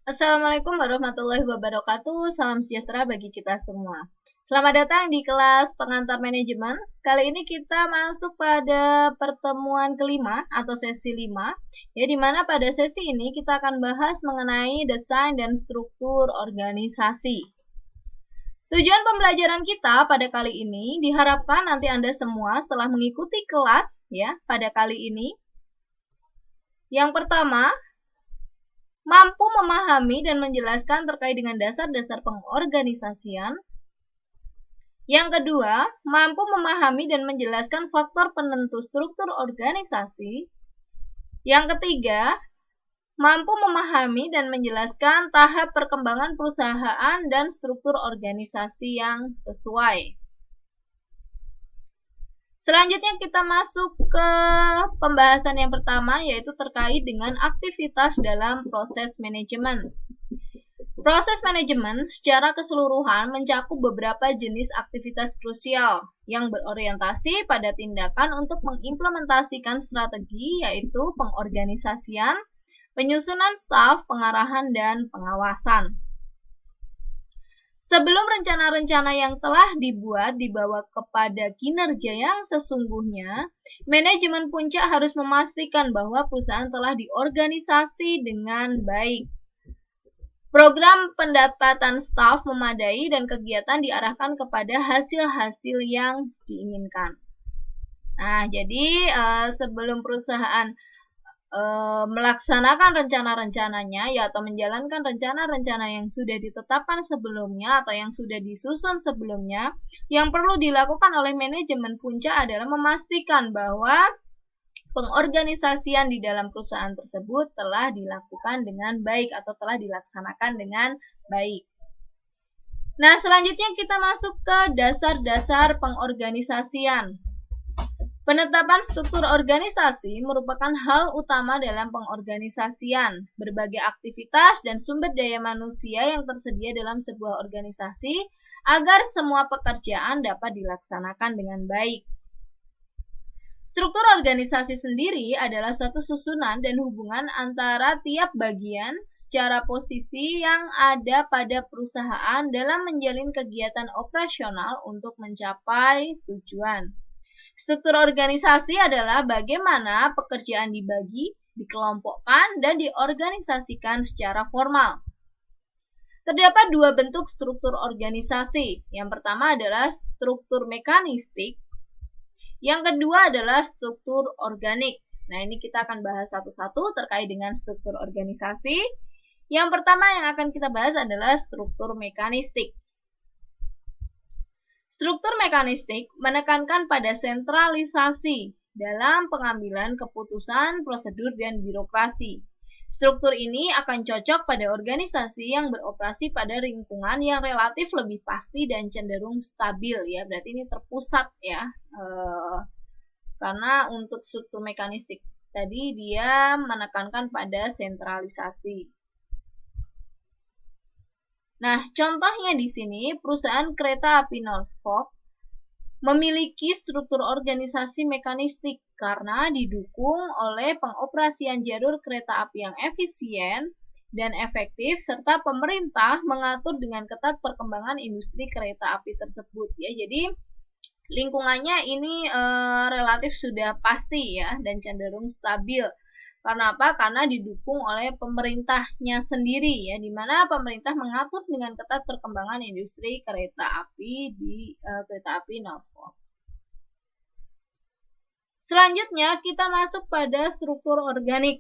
Assalamualaikum warahmatullahi wabarakatuh. Salam sejahtera bagi kita semua. Selamat datang di kelas pengantar manajemen. Kali ini kita masuk pada pertemuan kelima atau sesi 5. Ya, di mana pada sesi ini kita akan bahas mengenai desain dan struktur organisasi. Tujuan pembelajaran kita pada kali ini diharapkan nanti Anda semua setelah mengikuti kelas ya pada kali ini. Yang pertama, mampu memahami dan menjelaskan terkait dengan dasar-dasar pengorganisasian. Yang kedua, mampu memahami dan menjelaskan faktor penentu struktur organisasi. Yang ketiga, mampu memahami dan menjelaskan tahap perkembangan perusahaan dan struktur organisasi yang sesuai. Selanjutnya kita masuk ke pembahasan yang pertama, yaitu terkait dengan aktivitas dalam proses manajemen. Proses manajemen secara keseluruhan mencakup beberapa jenis aktivitas krusial yang berorientasi pada tindakan untuk mengimplementasikan strategi, yaitu pengorganisasian, penyusunan staf, pengarahan, dan pengawasan. Sebelum rencana-rencana yang telah dibuat dibawa kepada kinerja yang sesungguhnya, manajemen puncak harus memastikan bahwa perusahaan telah diorganisasi dengan baik. Program pendapatan staf memadai dan kegiatan diarahkan kepada hasil-hasil yang diinginkan. Nah, jadi sebelum perusahaan melaksanakan rencana-rencananya ya atau menjalankan rencana-rencana yang sudah ditetapkan sebelumnya atau yang sudah disusun sebelumnya, yang perlu dilakukan oleh manajemen puncak adalah memastikan bahwa pengorganisasian di dalam perusahaan tersebut telah dilakukan dengan baik atau telah dilaksanakan dengan baik. Nah, selanjutnya kita masuk ke dasar-dasar pengorganisasian. Penetapan struktur organisasi merupakan hal utama dalam pengorganisasian. Berbagai aktivitas dan sumber daya manusia yang tersedia dalam sebuah organisasi agar semua pekerjaan dapat dilaksanakan dengan baik. Struktur organisasi sendiri adalah suatu susunan dan hubungan antara tiap bagian secara posisi yang ada pada perusahaan dalam menjalin kegiatan operasional untuk mencapai tujuan. Struktur organisasi adalah bagaimana pekerjaan dibagi, dikelompokkan, dan diorganisasikan secara formal. Terdapat dua bentuk struktur organisasi. Yang pertama adalah struktur mekanistik. Yang kedua adalah struktur organik. Nah, ini kita akan bahas satu-satu terkait dengan struktur organisasi. Yang pertama yang akan kita bahas adalah struktur mekanistik. Struktur mekanistik menekankan pada sentralisasi dalam pengambilan keputusan, prosedur, dan birokrasi. Struktur ini akan cocok pada organisasi yang beroperasi pada lingkungan yang relatif lebih pasti dan cenderung stabil ya. Berarti ini terpusat ya. Karena untuk struktur mekanistik tadi dia menekankan pada sentralisasi. Nah, contohnya di sini perusahaan kereta api Norfolk memiliki struktur organisasi mekanistik karena didukung oleh pengoperasian jalur kereta api yang efisien dan efektif serta pemerintah mengatur dengan ketat perkembangan industri kereta api tersebut ya. Jadi lingkungannya ini relatif sudah pasti ya dan cenderung stabil. Karena apa? Karena didukung oleh pemerintahnya sendiri ya, di mana pemerintah mengatur dengan ketat perkembangan industri kereta api di kereta api Norfolk. Selanjutnya kita masuk pada struktur organik.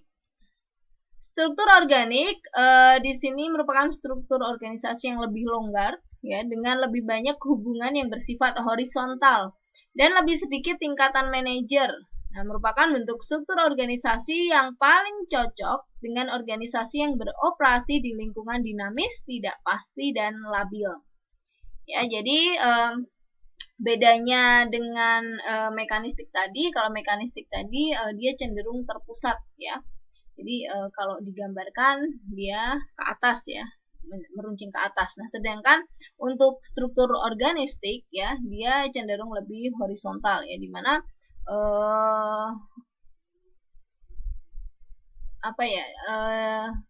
Struktur organik di sini merupakan struktur organisasi yang lebih longgar ya, dengan lebih banyak hubungan yang bersifat horizontal dan lebih sedikit tingkatan manajer. Nah, merupakan bentuk struktur organisasi yang paling cocok dengan organisasi yang beroperasi di lingkungan dinamis, tidak pasti, dan labil. Ya, jadi bedanya dengan mekanistik tadi, kalau mekanistik tadi dia cenderung terpusat ya. Jadi kalau digambarkan dia ke atas ya, meruncing ke atas. Nah, sedangkan untuk struktur organistik ya, dia cenderung lebih horizontal ya, di mana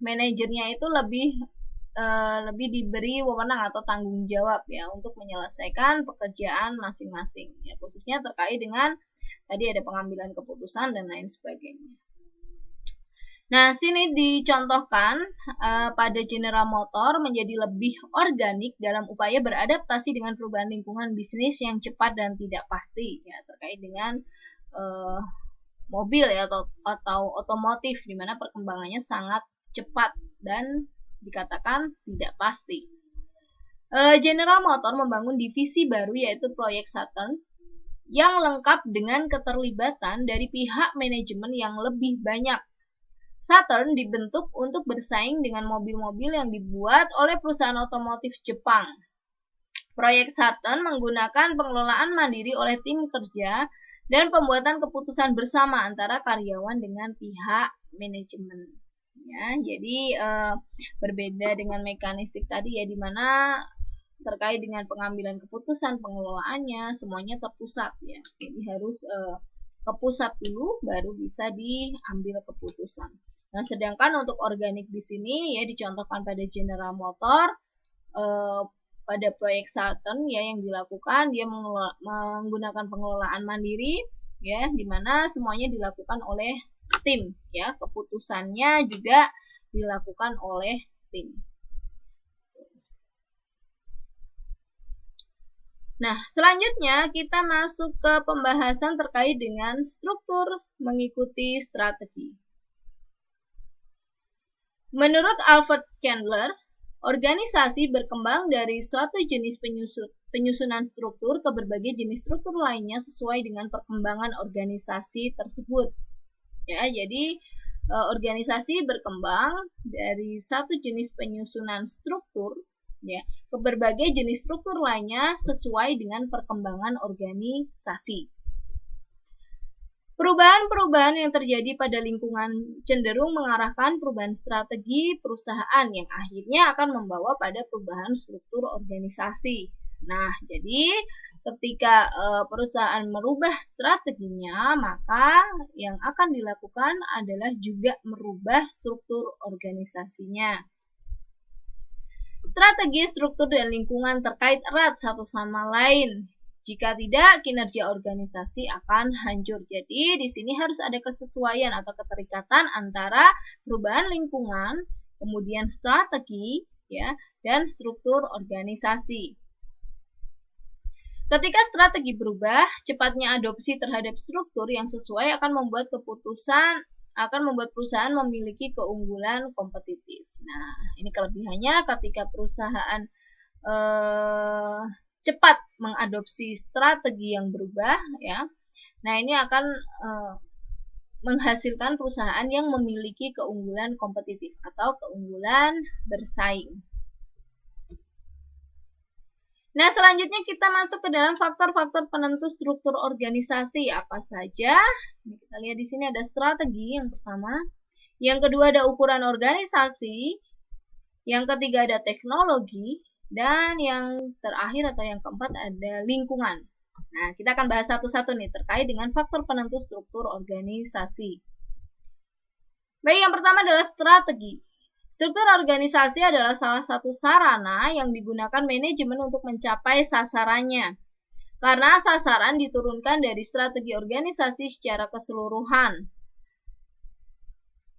manajernya itu lebih diberi wewenang atau tanggung jawab ya untuk menyelesaikan pekerjaan masing-masing ya, khususnya terkait dengan tadi ada pengambilan keputusan dan lain sebagainya. Nah, sini dicontohkan pada General Motor menjadi lebih organik dalam upaya beradaptasi dengan perubahan lingkungan bisnis yang cepat dan tidak pasti ya, terkait dengan mobil ya atau otomotif di mana perkembangannya sangat cepat dan dikatakan tidak pasti. General Motor membangun divisi baru yaitu proyek Saturn yang lengkap dengan keterlibatan dari pihak manajemen yang lebih banyak. Saturn dibentuk untuk bersaing dengan mobil-mobil yang dibuat oleh perusahaan otomotif Jepang. Proyek Saturn menggunakan pengelolaan mandiri oleh tim kerja dan pembuatan keputusan bersama antara karyawan dengan pihak manajemen. Ya, jadi berbeda dengan mekanistik tadi ya, di mana terkait dengan pengambilan keputusan, pengelolaannya semuanya terpusat ya. Jadi harus ke pusat dulu baru bisa diambil keputusan. Nah, sedangkan untuk organik di sini ya dicontohkan pada General Motor pada proyek Saturn ya yang dilakukan dia menggunakan pengelolaan mandiri ya, di mana semuanya dilakukan oleh tim ya, keputusannya juga dilakukan oleh tim. Nah, selanjutnya kita masuk ke pembahasan terkait dengan struktur mengikuti strategi. Menurut Alfred Candler, organisasi berkembang dari suatu jenis penyusunan struktur ke berbagai jenis struktur lainnya sesuai dengan perkembangan organisasi tersebut. Ya, jadi organisasi berkembang dari satu jenis penyusunan struktur ya ke berbagai jenis struktur lainnya sesuai dengan perkembangan organisasi. Perubahan-perubahan yang terjadi pada lingkungan cenderung mengarahkan perubahan strategi perusahaan yang akhirnya akan membawa pada perubahan struktur organisasi. Nah, jadi ketika perusahaan merubah strateginya, maka yang akan dilakukan adalah juga merubah struktur organisasinya. Strategi, struktur, dan lingkungan terkait erat satu sama lain. Jika tidak, kinerja organisasi akan hancur. Jadi, di sini harus ada kesesuaian atau keterikatan antara perubahan lingkungan, kemudian strategi, ya, dan struktur organisasi. Ketika strategi berubah, cepatnya adopsi terhadap struktur yang sesuai akan membuat perusahaan memiliki keunggulan kompetitif. Nah, ini kelebihannya ketika perusahaan cepat mengadopsi strategi yang berubah ya. Nah, ini akan menghasilkan perusahaan yang memiliki keunggulan kompetitif atau keunggulan bersaing. Nah, selanjutnya kita masuk ke dalam faktor-faktor penentu struktur organisasi. Apa saja? Ini kita lihat di sini ada strategi yang pertama. Yang kedua ada ukuran organisasi. Yang ketiga ada teknologi. Dan yang terakhir atau yang keempat ada lingkungan. Nah, kita akan bahas satu-satu nih terkait dengan faktor penentu struktur organisasi. Baik, yang pertama adalah strategi. Struktur organisasi adalah salah satu sarana yang digunakan manajemen untuk mencapai sasarannya. Karena sasaran diturunkan dari strategi organisasi secara keseluruhan.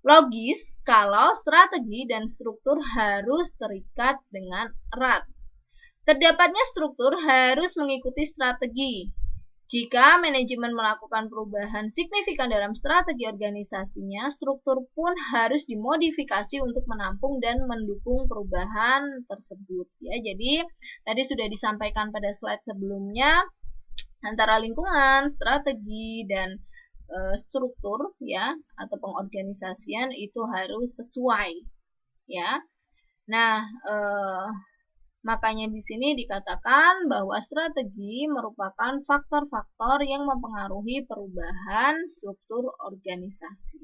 Logis kalau strategi dan struktur harus terikat dengan erat. Terdapatnya struktur harus mengikuti strategi. Jika manajemen melakukan perubahan signifikan dalam strategi organisasinya, struktur pun harus dimodifikasi untuk menampung dan mendukung perubahan tersebut. Ya, jadi tadi sudah disampaikan pada slide sebelumnya antara lingkungan, strategi, dan struktur ya atau pengorganisasian itu harus sesuai ya. Nah, makanya di sini dikatakan bahwa strategi merupakan faktor-faktor yang mempengaruhi perubahan struktur organisasi.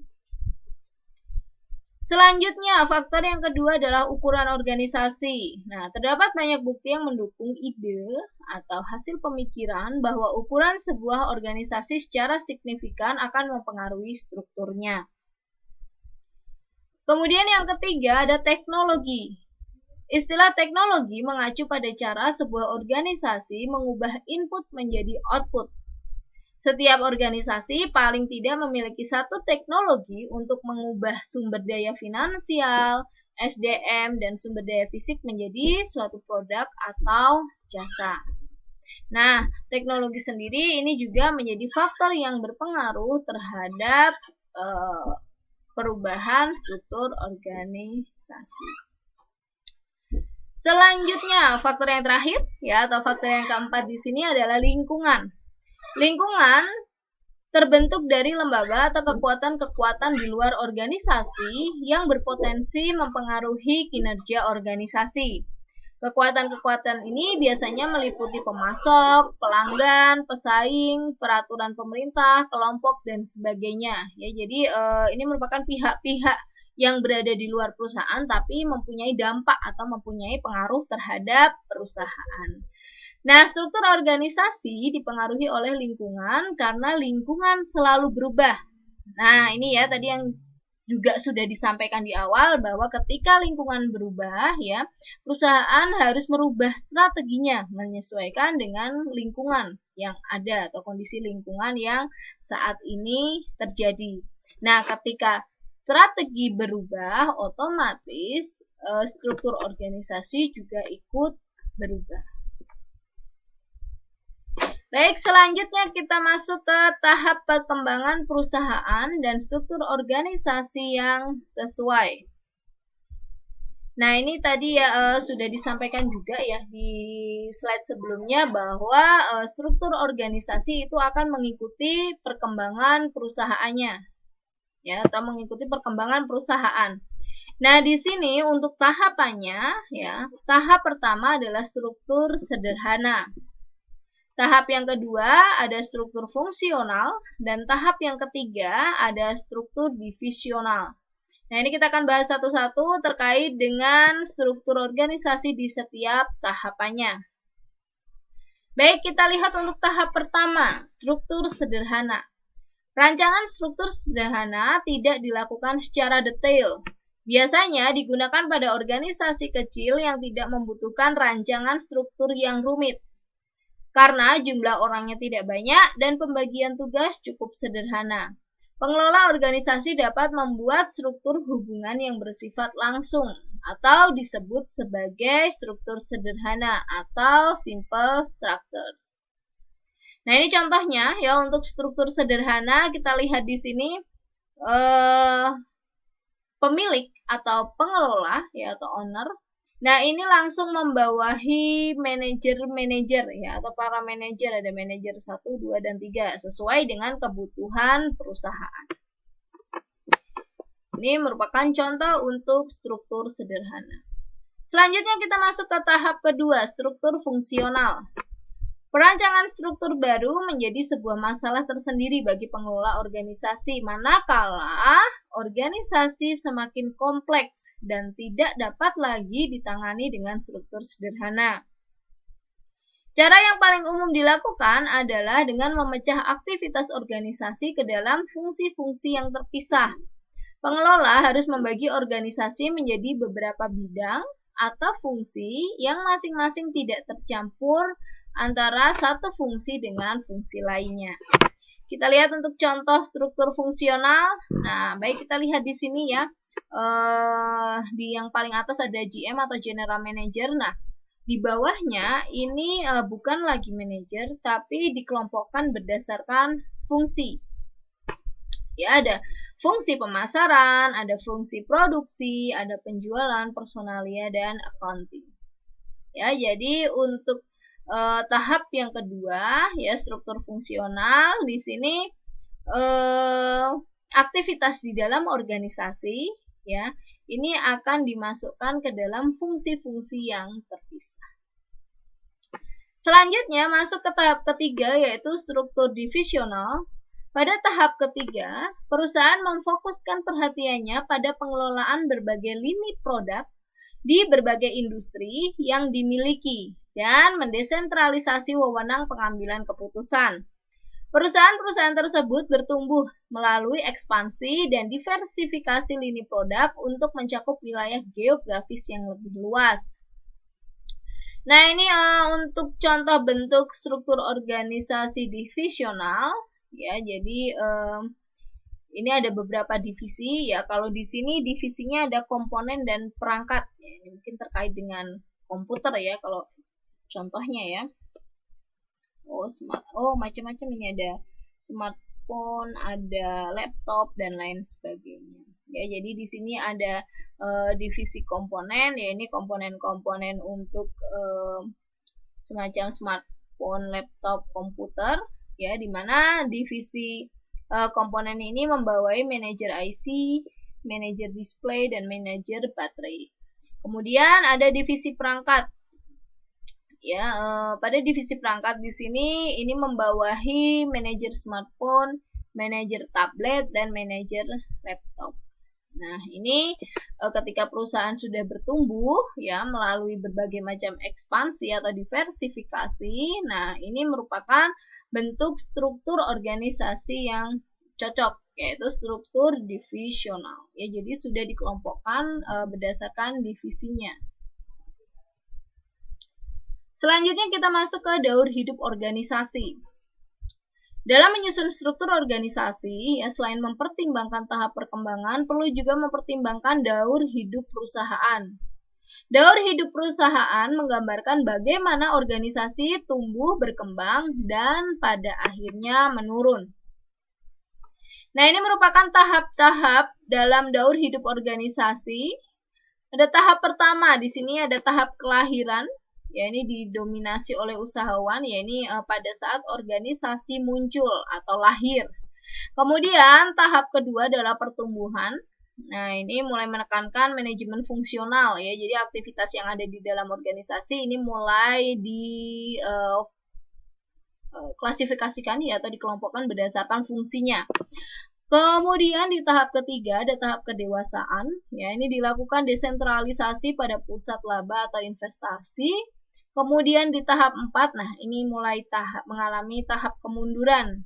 Selanjutnya, faktor yang kedua adalah ukuran organisasi. Nah, terdapat banyak bukti yang mendukung ide atau hasil pemikiran bahwa ukuran sebuah organisasi secara signifikan akan mempengaruhi strukturnya. Kemudian yang ketiga ada teknologi. Istilah teknologi mengacu pada cara sebuah organisasi mengubah input menjadi output. Setiap organisasi paling tidak memiliki satu teknologi untuk mengubah sumber daya finansial, SDM, dan sumber daya fisik menjadi suatu produk atau jasa. Nah, teknologi sendiri ini juga menjadi faktor yang berpengaruh terhadap perubahan struktur organisasi. Selanjutnya, faktor yang terakhir ya atau faktor yang keempat di sini adalah lingkungan. Lingkungan terbentuk dari lembaga atau kekuatan-kekuatan di luar organisasi yang berpotensi mempengaruhi kinerja organisasi. Kekuatan-kekuatan ini biasanya meliputi pemasok, pelanggan, pesaing, peraturan pemerintah, kelompok, dan sebagainya. Ya, jadi ini merupakan pihak-pihak yang berada di luar perusahaan tapi mempunyai dampak atau mempunyai pengaruh terhadap perusahaan. Nah, struktur organisasi dipengaruhi oleh lingkungan karena lingkungan selalu berubah. Nah, ini ya tadi yang juga sudah disampaikan di awal bahwa ketika lingkungan berubah ya, perusahaan harus merubah strateginya menyesuaikan dengan lingkungan yang ada atau kondisi lingkungan yang saat ini terjadi. Nah, ketika strategi berubah, otomatis struktur organisasi juga ikut berubah. Baik, selanjutnya kita masuk ke tahap perkembangan perusahaan dan struktur organisasi yang sesuai. Nah, ini tadi ya sudah disampaikan juga ya di slide sebelumnya bahwa struktur organisasi itu akan mengikuti perkembangan perusahaannya. Ya, atau mengikuti perkembangan perusahaan. Nah, di sini untuk tahapannya ya, tahap pertama adalah struktur sederhana. Tahap yang kedua ada struktur fungsional dan tahap yang ketiga ada struktur divisional. Nah, ini kita akan bahas satu-satu terkait dengan struktur organisasi di setiap tahapannya. Baik, kita lihat untuk tahap pertama, struktur sederhana. Rancangan struktur sederhana tidak dilakukan secara detail. Biasanya digunakan pada organisasi kecil yang tidak membutuhkan rancangan struktur yang rumit. Karena jumlah orangnya tidak banyak dan pembagian tugas cukup sederhana. Pengelola organisasi dapat membuat struktur hubungan yang bersifat langsung atau disebut sebagai struktur sederhana atau simple structure. Nah, ini contohnya ya untuk struktur sederhana kita lihat di sini pemilik atau pengelola ya atau owner. Nah, ini langsung membawahi manajer-manajer ya atau para manajer, ada manajer 1, 2, dan 3 sesuai dengan kebutuhan perusahaan. Ini merupakan contoh untuk struktur sederhana. Selanjutnya kita masuk ke tahap kedua, struktur fungsional. Perancangan struktur baru menjadi sebuah masalah tersendiri bagi pengelola organisasi, manakala organisasi semakin kompleks dan tidak dapat lagi ditangani dengan struktur sederhana. Cara yang paling umum dilakukan adalah dengan memecah aktivitas organisasi ke dalam fungsi-fungsi yang terpisah. Pengelola harus membagi organisasi menjadi beberapa bidang atau fungsi yang masing-masing tidak tercampur antara satu fungsi dengan fungsi lainnya. Kita lihat untuk contoh struktur fungsional. Nah, baik kita lihat di sini ya. Di yang paling atas ada GM atau General Manager. Nah, di bawahnya ini bukan lagi manajer, tapi dikelompokkan berdasarkan fungsi. Ya, ada fungsi pemasaran, ada fungsi produksi, ada penjualan, personalia, dan accounting. Ya, jadi untuk tahap yang kedua ya struktur fungsional di sini aktivitas di dalam organisasi ya ini akan dimasukkan ke dalam fungsi-fungsi yang terpisah. Selanjutnya masuk ke tahap ketiga yaitu struktur divisional. Pada tahap ketiga, perusahaan memfokuskan perhatiannya pada pengelolaan berbagai lini produk di berbagai industri yang dimiliki dan mendesentralisasi wewenang pengambilan keputusan. Perusahaan-perusahaan tersebut bertumbuh melalui ekspansi dan diversifikasi lini produk untuk mencakup wilayah geografis yang lebih luas. Nah, ini untuk contoh bentuk struktur organisasi divisional, ya. Jadi ini ada beberapa divisi, ya. Kalau di sini divisinya ada komponen dan perangkat, ya. Ini mungkin terkait dengan komputer, ya. Kalau contohnya, ya. Macam-macam, ini ada smartphone, ada laptop dan lain sebagainya. Ya, jadi di sini ada divisi komponen, ya, ini komponen-komponen untuk semacam smartphone, laptop, komputer, ya, di mana divisi komponen ini membawai manajer IC, manajer display, dan manajer baterai. Kemudian ada divisi perangkat. Ya, pada divisi perangkat di sini ini membawahi manajer smartphone, manajer tablet, dan manajer laptop. Nah, ini ketika perusahaan sudah bertumbuh, ya, melalui berbagai macam ekspansi atau diversifikasi, nah, ini merupakan bentuk struktur organisasi yang cocok, yaitu struktur divisional. Ya, jadi sudah dikelompokkan berdasarkan divisinya. Selanjutnya kita masuk ke daur hidup organisasi. Dalam menyusun struktur organisasi, ya, selain mempertimbangkan tahap perkembangan, perlu juga mempertimbangkan daur hidup perusahaan. Daur hidup perusahaan menggambarkan bagaimana organisasi tumbuh berkembang dan pada akhirnya menurun. Nah, ini merupakan tahap-tahap dalam daur hidup organisasi. Ada tahap pertama, di sini ada tahap kelahiran. Ya, ini didominasi oleh usahawan, ya, ini pada saat organisasi muncul atau lahir. Kemudian tahap kedua adalah pertumbuhan. Nah, ini mulai menekankan manajemen fungsional, ya. Jadi aktivitas yang ada di dalam organisasi ini mulai di klasifikasikan, ya, atau dikelompokkan berdasarkan fungsinya. Kemudian di tahap ketiga ada tahap kedewasaan, ya, ini dilakukan desentralisasi pada pusat laba atau investasi. Kemudian di tahap 4, nah, ini mulai mengalami tahap kemunduran.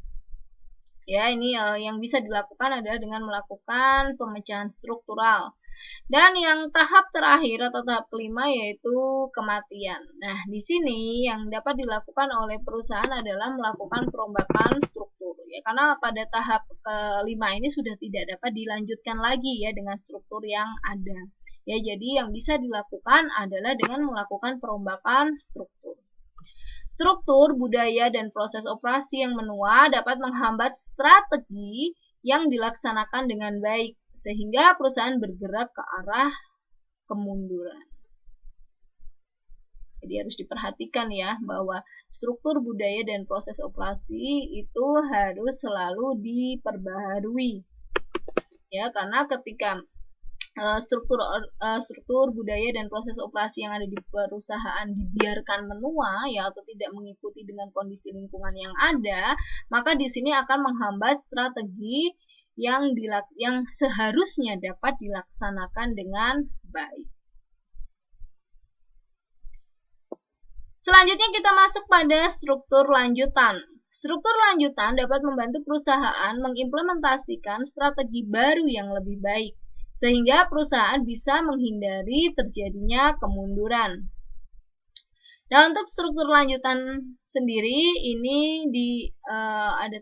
Ya, ini yang bisa dilakukan adalah dengan melakukan pemecahan struktural. Dan yang tahap terakhir atau tahap kelima yaitu kematian. Nah, di sini yang dapat dilakukan oleh perusahaan adalah melakukan perombakan struktur, ya, karena pada tahap kelima ini sudah tidak dapat dilanjutkan lagi, ya, dengan struktur yang ada. Ya, jadi yang bisa dilakukan adalah dengan melakukan perombakan struktur. Struktur, budaya, dan proses operasi yang menua dapat menghambat strategi yang dilaksanakan dengan baik, sehingga perusahaan bergerak ke arah kemunduran. Jadi harus diperhatikan, ya, bahwa struktur, budaya, dan proses operasi itu harus selalu diperbaharui. Ya, karena ketika struktur, budaya, dan proses operasi yang ada di perusahaan dibiarkan menua, ya, atau tidak mengikuti dengan kondisi lingkungan yang ada, maka di sini akan menghambat strategi yang seharusnya dapat dilaksanakan dengan baik. Selanjutnya kita masuk pada struktur lanjutan. Struktur lanjutan dapat membantu perusahaan mengimplementasikan strategi baru yang lebih baik, sehingga perusahaan bisa menghindari terjadinya kemunduran. Nah, untuk struktur lanjutan sendiri ini ada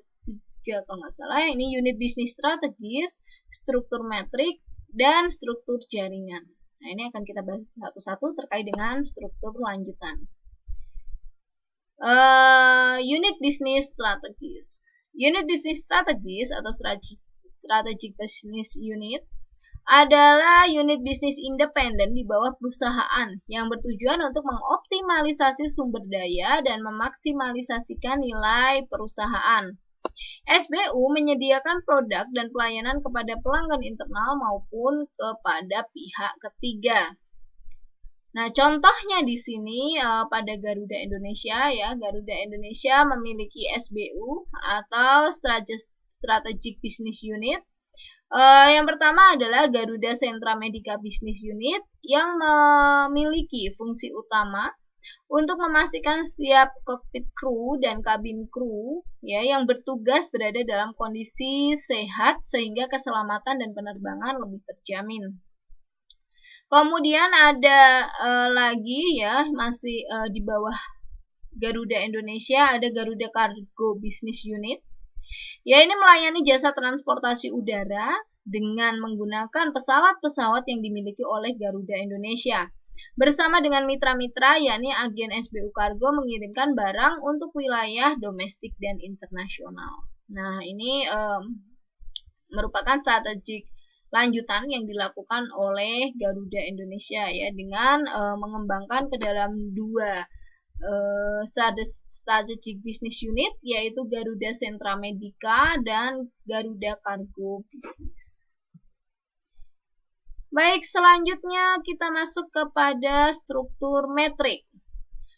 3 kalau nggak salah. Ini unit bisnis strategis, struktur metrik, dan struktur jaringan. Nah, ini akan kita bahas satu-satu terkait dengan struktur lanjutan. Unit bisnis strategis. Unit bisnis strategis atau strategic business unit adalah unit bisnis independen di bawah perusahaan yang bertujuan untuk mengoptimalisasi sumber daya dan memaksimalisasikan nilai perusahaan. SBU menyediakan produk dan pelayanan kepada pelanggan internal maupun kepada pihak ketiga. Nah, contohnya di sini pada Garuda Indonesia, ya, Garuda Indonesia memiliki SBU atau Strategic Business Unit. Yang pertama adalah Garuda Sentra Medica Business Unit yang memiliki fungsi utama untuk memastikan setiap kokpit kru dan kabin kru ya yang bertugas berada dalam kondisi sehat sehingga keselamatan dan penerbangan lebih terjamin. Kemudian ada lagi ya masih di bawah Garuda Indonesia ada Garuda Cargo Business Unit. Ya, ini melayani jasa transportasi udara dengan menggunakan pesawat-pesawat yang dimiliki oleh Garuda Indonesia. Bersama dengan mitra-mitra, yakni agen SBU Kargo mengirimkan barang untuk wilayah domestik dan internasional. Nah, ini merupakan strategik lanjutan yang dilakukan oleh Garuda Indonesia ya dengan mengembangkan ke dalam dua strategic business unit yaitu Garuda Sentra Medica dan Garuda Cargo Business. Baik, selanjutnya kita masuk kepada struktur metrik.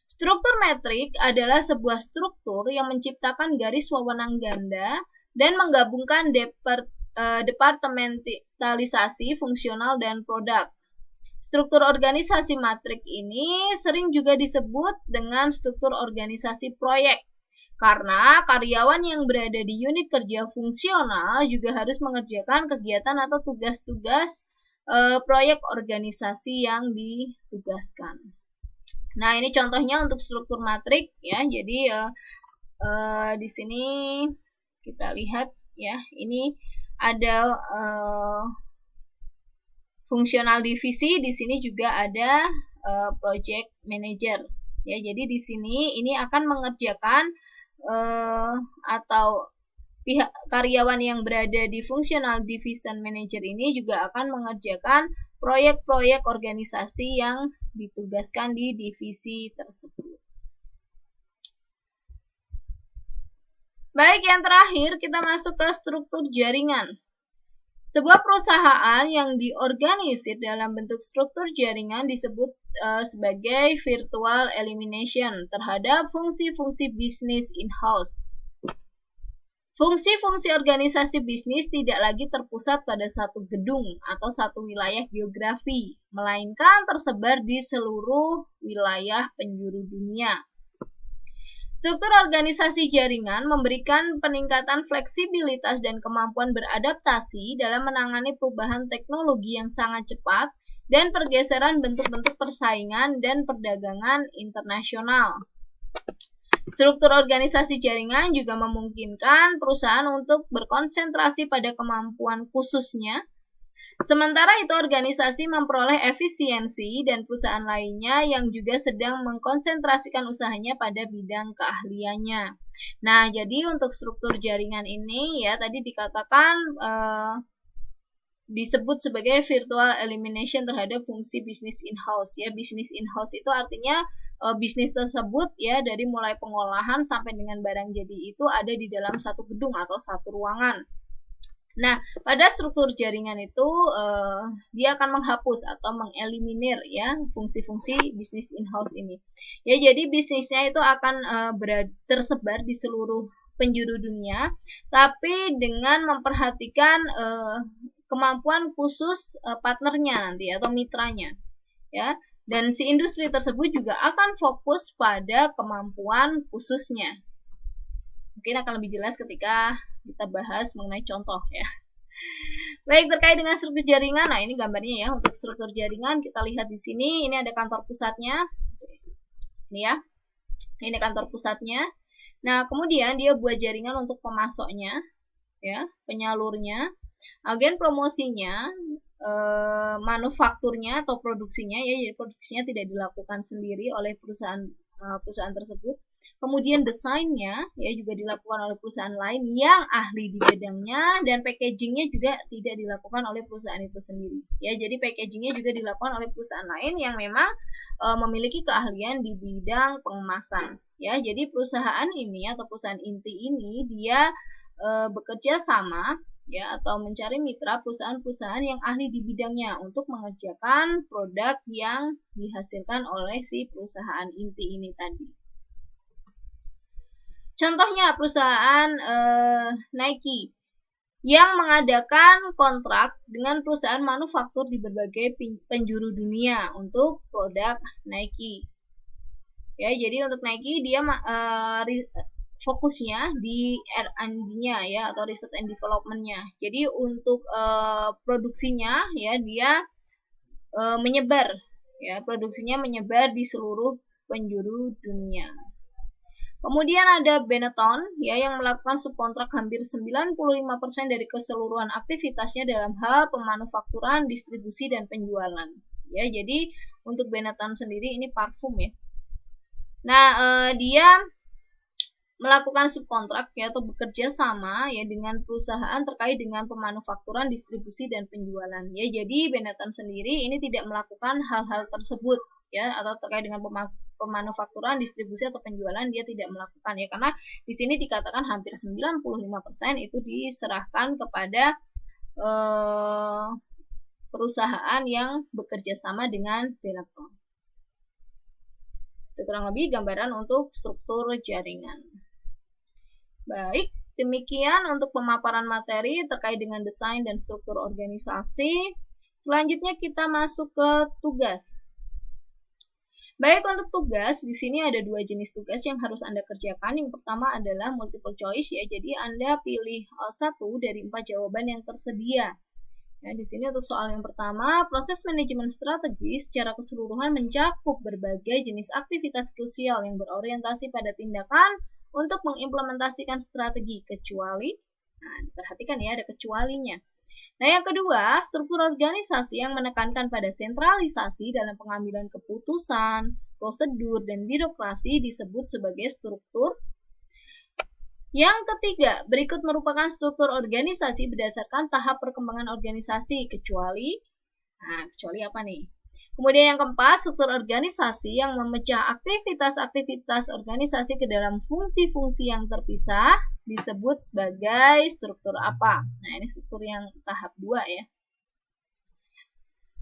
Struktur metrik adalah sebuah struktur yang menciptakan garis wewenang ganda dan menggabungkan departementalisasi fungsional dan produk. Struktur organisasi matrik ini sering juga disebut dengan struktur organisasi proyek, karena karyawan yang berada di unit kerja fungsional juga harus mengerjakan kegiatan atau tugas-tugas proyek organisasi yang ditugaskan. Nah, ini contohnya untuk struktur matrik ya. Jadi di sini kita lihat ya, ini ada fungsional divisi, di sini juga ada project manager. Ya, jadi di sini ini akan mengerjakan atau pihak karyawan yang berada di fungsional division manager ini juga akan mengerjakan proyek-proyek organisasi yang ditugaskan di divisi tersebut. Baik, yang terakhir kita masuk ke struktur jaringan. Sebuah perusahaan yang diorganisir dalam bentuk struktur jaringan disebut sebagai virtual elimination terhadap fungsi-fungsi bisnis in-house. Fungsi-fungsi organisasi bisnis tidak lagi terpusat pada satu gedung atau satu wilayah geografi, melainkan tersebar di seluruh wilayah penjuru dunia. Struktur organisasi jaringan memberikan peningkatan fleksibilitas dan kemampuan beradaptasi dalam menangani perubahan teknologi yang sangat cepat dan pergeseran bentuk-bentuk persaingan dan perdagangan internasional. Struktur organisasi jaringan juga memungkinkan perusahaan untuk berkonsentrasi pada kemampuan khususnya, sementara itu organisasi memperoleh efisiensi dan perusahaan lainnya yang juga sedang mengkonsentrasikan usahanya pada bidang keahliannya. Nah, jadi untuk struktur jaringan ini ya tadi dikatakan disebut sebagai virtual elimination terhadap fungsi bisnis in-house ya. Bisnis in-house itu artinya bisnis tersebut ya dari mulai pengolahan sampai dengan barang jadi itu ada di dalam satu gedung atau satu ruangan. Nah, pada struktur jaringan itu dia akan menghapus atau mengeliminir ya fungsi-fungsi bisnis in-house ini. Ya, jadi bisnisnya itu akan tersebar di seluruh penjuru dunia, tapi dengan memperhatikan kemampuan khusus partnernya nanti atau mitranya, ya. Dan si industri tersebut juga akan fokus pada kemampuan khususnya. Mungkin akan lebih jelas ketika kita bahas mengenai contoh ya. Baik, terkait dengan struktur jaringan, nah ini gambarnya ya untuk struktur jaringan kita lihat di sini. Ini ada kantor pusatnya, ini ya. Ini kantor pusatnya. Nah, kemudian dia buat jaringan untuk pemasoknya, ya, penyalurnya, agen promosinya, manufakturnya atau produksinya ya, jadi produksinya tidak dilakukan sendiri oleh perusahaan tersebut. Kemudian desainnya ya juga dilakukan oleh perusahaan lain yang ahli di bidangnya, dan packagingnya juga tidak dilakukan oleh perusahaan itu sendiri. Ya, jadi packagingnya juga dilakukan oleh perusahaan lain yang memang memiliki keahlian di bidang pengemasan. Ya, jadi perusahaan ini atau perusahaan inti ini dia bekerja sama ya atau mencari mitra perusahaan-perusahaan yang ahli di bidangnya untuk mengerjakan produk yang dihasilkan oleh si perusahaan inti ini tadi. Contohnya perusahaan Nike yang mengadakan kontrak dengan perusahaan manufaktur di berbagai penjuru dunia untuk produk Nike. Ya, jadi untuk Nike dia fokusnya di R&D-nya ya, atau research and development-nya. Jadi untuk produksinya ya dia menyebar ya, produksinya menyebar di seluruh penjuru dunia. Kemudian ada Benetton ya yang melakukan subkontrak hampir 95% dari keseluruhan aktivitasnya dalam hal pemanufakturan, distribusi dan penjualan. Ya, jadi untuk Benetton sendiri ini parfum ya. Nah, dia melakukan subkontrak ya atau bekerja sama ya dengan perusahaan terkait dengan pemanufakturan, distribusi dan penjualan. Ya, jadi Benetton sendiri ini tidak melakukan hal-hal tersebut ya, atau terkait dengan pemanufakturan, distribusi atau penjualan dia tidak melakukan ya, karena di sini dikatakan hampir 95% itu diserahkan kepada perusahaan yang bekerja sama dengan Benetton. Itu kurang lebih gambaran untuk struktur jaringan. Baik, demikian untuk pemaparan materi terkait dengan desain dan struktur organisasi. Selanjutnya kita masuk ke tugas. Baik, untuk tugas, di sini ada dua jenis tugas yang harus Anda kerjakan. Yang pertama adalah multiple choice ya, jadi Anda pilih satu dari 4 jawaban yang tersedia. Ya, di sini untuk soal yang pertama, proses manajemen strategi secara keseluruhan mencakup berbagai jenis aktivitas krusial yang berorientasi pada tindakan untuk mengimplementasikan strategi, kecuali, nah diperhatikan ya ada kecualinya. Nah, yang kedua, struktur organisasi yang menekankan pada sentralisasi dalam pengambilan keputusan, prosedur, dan birokrasi disebut sebagai struktur. Yang ketiga, berikut merupakan struktur organisasi berdasarkan tahap perkembangan organisasi, kecuali, nah kecuali apa nih? Kemudian yang keempat, struktur organisasi yang memecah aktivitas-aktivitas organisasi ke dalam fungsi-fungsi yang terpisah disebut sebagai struktur apa? Nah, ini struktur yang tahap 2 ya.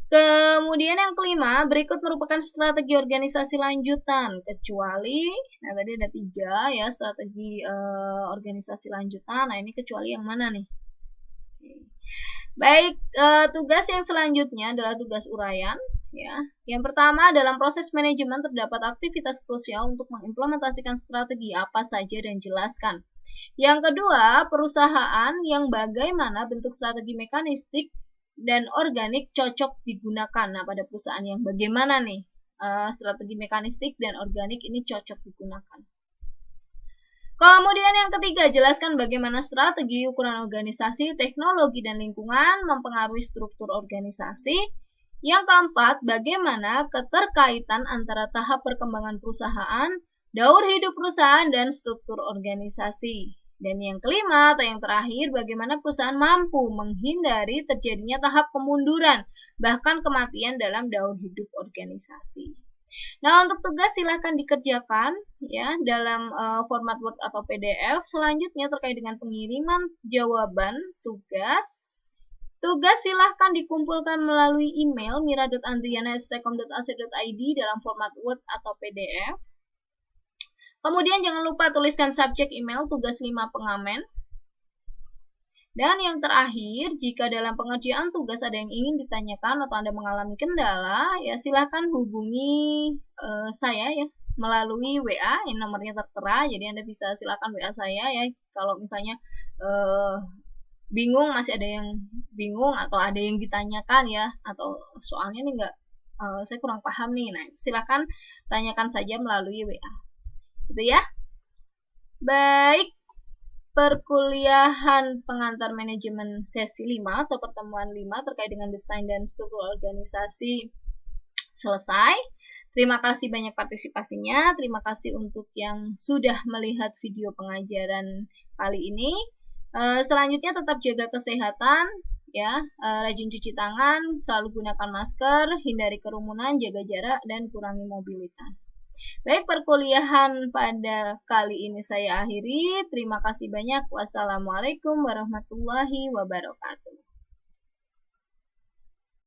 Kemudian yang kelima, berikut merupakan strategi organisasi lanjutan, kecuali, nah tadi ada 3 ya, strategi organisasi lanjutan. Nah, ini kecuali yang mana nih? Baik, tugas yang selanjutnya adalah tugas uraian. Ya, yang pertama, dalam proses manajemen terdapat aktivitas krusial untuk mengimplementasikan strategi apa saja dan jelaskan. Yang kedua, perusahaan yang bagaimana bentuk strategi mekanistik dan organik cocok digunakan. Nah, pada perusahaan yang bagaimana nih strategi mekanistik dan organik ini cocok digunakan. Kemudian yang ketiga, jelaskan bagaimana strategi, ukuran organisasi, teknologi, dan lingkungan mempengaruhi struktur organisasi. Yang keempat, bagaimana keterkaitan antara tahap perkembangan perusahaan, daur hidup perusahaan, dan struktur organisasi. Dan yang kelima atau yang terakhir, bagaimana perusahaan mampu menghindari terjadinya tahap kemunduran, bahkan kematian dalam daur hidup organisasi. Nah, untuk tugas silahkan dikerjakan ya dalam format Word atau PDF. Selanjutnya terkait dengan pengiriman jawaban tugas. Tugas silahkan dikumpulkan melalui email mira.andriana@stekom.ac.id dalam format Word atau PDF. Kemudian jangan lupa tuliskan subjek email tugas 5 pengamen. Dan yang terakhir, jika dalam pengerjaan tugas ada yang ingin ditanyakan atau Anda mengalami kendala, ya silahkan hubungi saya ya melalui WA, yang nomornya tertera. Jadi Anda bisa silahkan WA saya ya kalau misalnya bingung, masih ada yang bingung atau ada yang ditanyakan ya, atau soalnya nih saya kurang paham nih. Nah, silahkan tanyakan saja melalui WA. Gitu ya. Baik. Perkuliahan pengantar manajemen sesi 5 atau pertemuan 5 terkait dengan desain dan struktur organisasi selesai. Terima kasih banyak partisipasinya. Terima kasih untuk yang sudah melihat video pengajaran kali ini. Selanjutnya tetap jaga kesehatan ya, rajin cuci tangan, selalu gunakan masker, hindari kerumunan, jaga jarak dan kurangi mobilitas. Baik, perkuliahan pada kali ini saya akhiri. Terima kasih banyak. Wassalamualaikum warahmatullahi wabarakatuh.